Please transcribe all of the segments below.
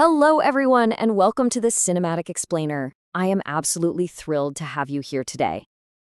Hello, everyone, and welcome to the Cinematic Explainer. I am absolutely thrilled to have you here today.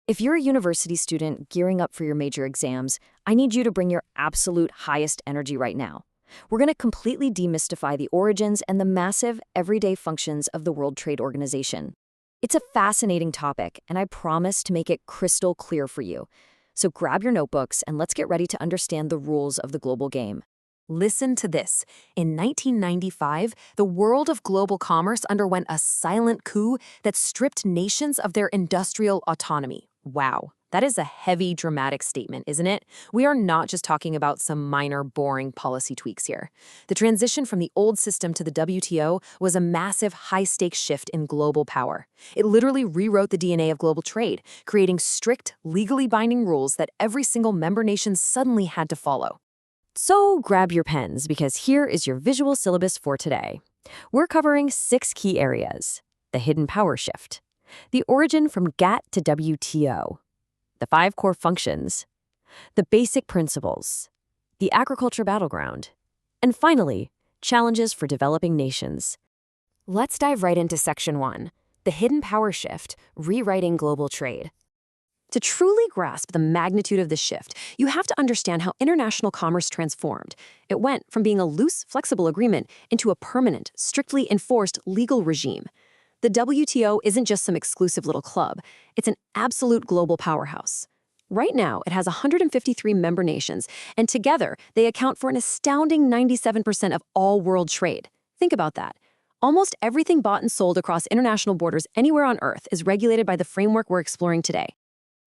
If you're a university student gearing up for your major exams, I need you to bring your absolute highest energy right now. We're going to completely demystify the origins and the massive, everyday functions of the World Trade Organization. It's a fascinating topic, and I promise to make it crystal clear for you. So grab your notebooks and let's get ready to understand the rules of the global game. Listen to this. In 1995, the world of global commerce underwent a silent coup that stripped nations of their industrial autonomy. Wow, that is a heavy, dramatic statement, isn't it? We are not just talking about some minor, boring policy tweaks here. The transition from the old system to the WTO was a massive, high-stakes shift in global power. It literally rewrote the DNA of global trade, creating strict, legally binding rules that every single member nation suddenly had to follow. So grab your pens because here is your visual syllabus for today. We're covering 6 key areas: the hidden power shift, the origin from GATT to WTO, the 5 core functions, the basic principles, the agriculture battleground, and finally, challenges for developing nations. Let's dive right into Section 1, the hidden power shift, rewriting global trade. To truly grasp the magnitude of the shift, you have to understand how international commerce transformed. It went from being a loose, flexible agreement into a permanent, strictly enforced legal regime. The WTO isn't just some exclusive little club. It's an absolute global powerhouse. Right now, it has 153 member nations, and together, they account for an astounding 97% of all world trade. Think about that. Almost everything bought and sold across international borders anywhere on Earth is regulated by the framework we're exploring today.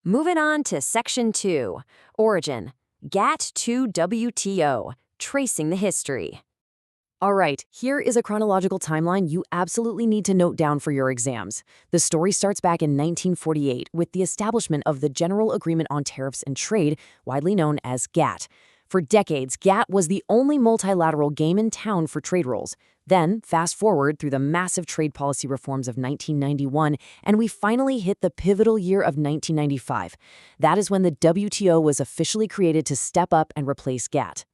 Moving on to Section 2, Origin, GATT to WTO, tracing the history. All right, here is a chronological timeline you absolutely need to note down for your exams. The story starts back in 1948 with the establishment of the General Agreement on Tariffs and Trade, widely known as GATT. For decades, GATT was the only multilateral game in town for trade rules. Then, fast forward through the massive trade policy reforms of 1991, and we finally hit the pivotal year of 1995. That is when the WTO was officially created to step up and replace GATT.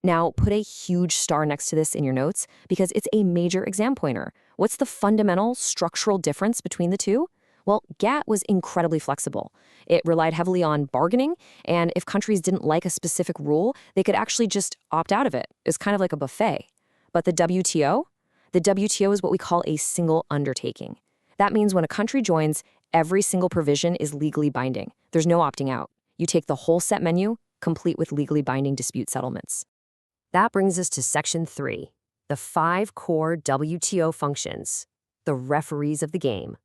Now, put a huge star next to this in your notes because it's a major exam pointer. What's the fundamental structural difference between the two? Well, GATT was incredibly flexible. It relied heavily on bargaining, and if countries didn't like a specific rule, they could actually just opt out of it. It's kind of like a buffet. But the WTO? The WTO is what we call a single undertaking. That means when a country joins, every single provision is legally binding. There's no opting out. You take the whole set menu, complete with legally binding dispute settlements. That brings us to Section 3, the 5 core WTO functions, the referees of the game.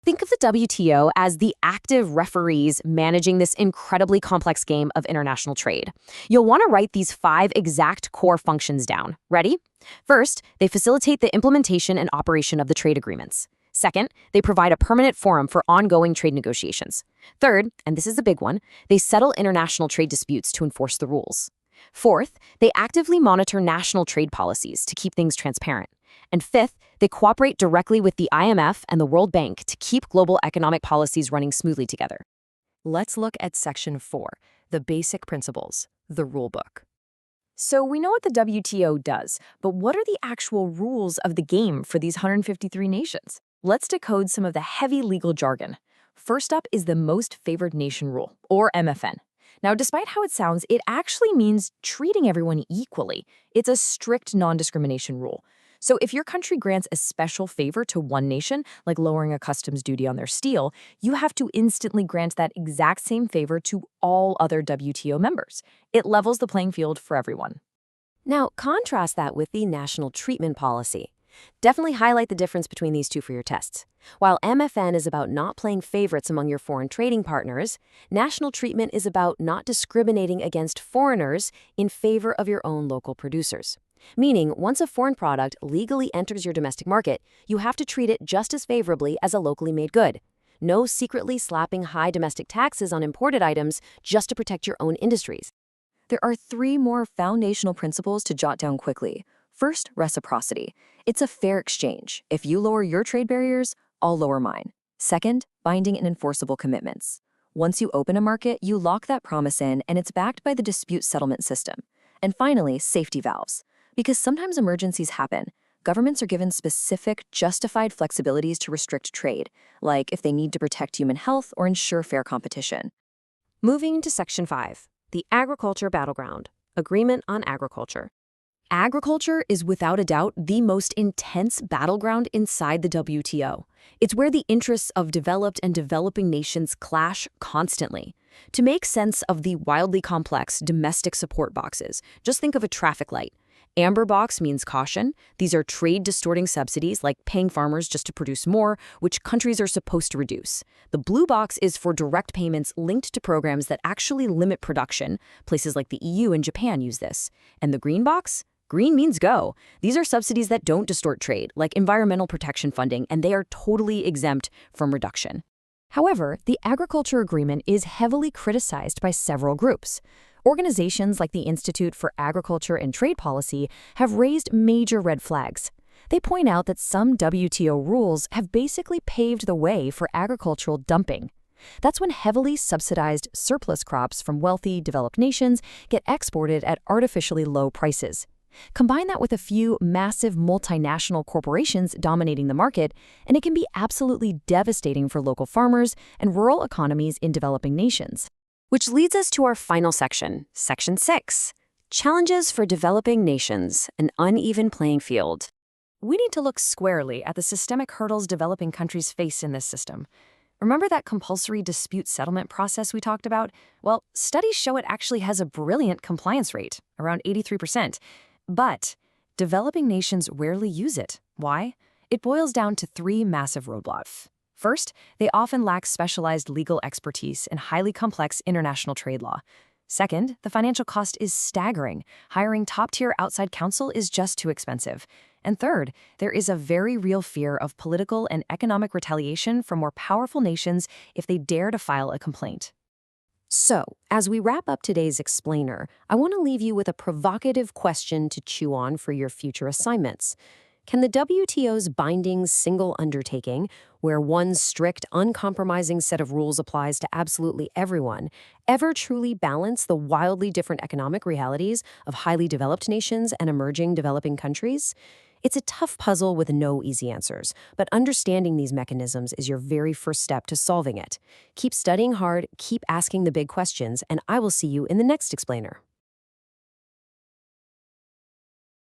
Think of the WTO as the active referees managing this incredibly complex game of international trade. You'll want to write these 5 exact core functions down. Ready? First, they facilitate the implementation and operation of the trade agreements. Second, they provide a permanent forum for ongoing trade negotiations. Third, and this is a big one, they settle international trade disputes to enforce the rules. Fourth, they actively monitor national trade policies to keep things transparent. And fifth, they cooperate directly with the IMF and the World Bank to keep global economic policies running smoothly together. Let's look at Section 4, the basic principles, the rulebook. So we know what the WTO does, but what are the actual rules of the game for these 153 nations? Let's decode some of the heavy legal jargon. First up is the Most Favored Nation Rule, or MFN. Now, despite how it sounds, it actually means treating everyone equally. It's a strict non-discrimination rule. So if your country grants a special favor to one nation, like lowering a customs duty on their steel, you have to instantly grant that exact same favor to all other WTO members. It levels the playing field for everyone. Now, contrast that with the national treatment policy. Definitely highlight the difference between these two for your tests. While MFN is about not playing favorites among your foreign trading partners, national treatment is about not discriminating against foreigners in favor of your own local producers. Meaning, once a foreign product legally enters your domestic market, you have to treat it just as favorably as a locally made good. No secretly slapping high domestic taxes on imported items just to protect your own industries. There are 3 more foundational principles to jot down quickly. First, reciprocity. It's a fair exchange. If you lower your trade barriers, I'll lower mine. Second, binding and enforceable commitments. Once you open a market, you lock that promise in, and it's backed by the dispute settlement system. And finally, safety valves. Because sometimes emergencies happen. Governments are given specific, justified flexibilities to restrict trade, like if they need to protect human health or ensure fair competition. Moving to Section 5, the Agriculture Battleground, Agreement on Agriculture. Agriculture is without a doubt the most intense battleground inside the WTO. It's where the interests of developed and developing nations clash constantly. To make sense of the wildly complex domestic support boxes, just think of a traffic light. Amber box means caution. These are trade-distorting subsidies like paying farmers just to produce more, which countries are supposed to reduce. The blue box is for direct payments linked to programs that actually limit production. Places like the EU and Japan use this. And the green box? Green means go. These are subsidies that don't distort trade, like environmental protection funding, and they are totally exempt from reduction. However, the agriculture agreement is heavily criticized by several groups. Organizations like the Institute for Agriculture and Trade Policy have raised major red flags. They point out that some WTO rules have basically paved the way for agricultural dumping. That's when heavily subsidized surplus crops from wealthy, developed nations get exported at artificially low prices. Combine that with a few massive multinational corporations dominating the market, and it can be absolutely devastating for local farmers and rural economies in developing nations. Which leads us to our final section, Section 6, Challenges for Developing Nations, an Uneven Playing Field. We need to look squarely at the systemic hurdles developing countries face in this system. Remember that compulsory dispute settlement process we talked about? Well, studies show it actually has a brilliant compliance rate, around 83%. But developing nations rarely use it. Why? It boils down to three massive roadblocks. First, they often lack specialized legal expertise and highly complex international trade law. Second, the financial cost is staggering. Hiring top-tier outside counsel is just too expensive. And third, there is a very real fear of political and economic retaliation from more powerful nations if they dare to file a complaint. So, as we wrap up today's explainer, I want to leave you with a provocative question to chew on for your future assignments. Can the WTO's binding single undertaking, where one strict, uncompromising set of rules applies to absolutely everyone, ever truly balance the wildly different economic realities of highly developed nations and emerging developing countries? It's a tough puzzle with no easy answers, but understanding these mechanisms is your very first step to solving it. Keep studying hard, keep asking the big questions, and I will see you in the next explainer.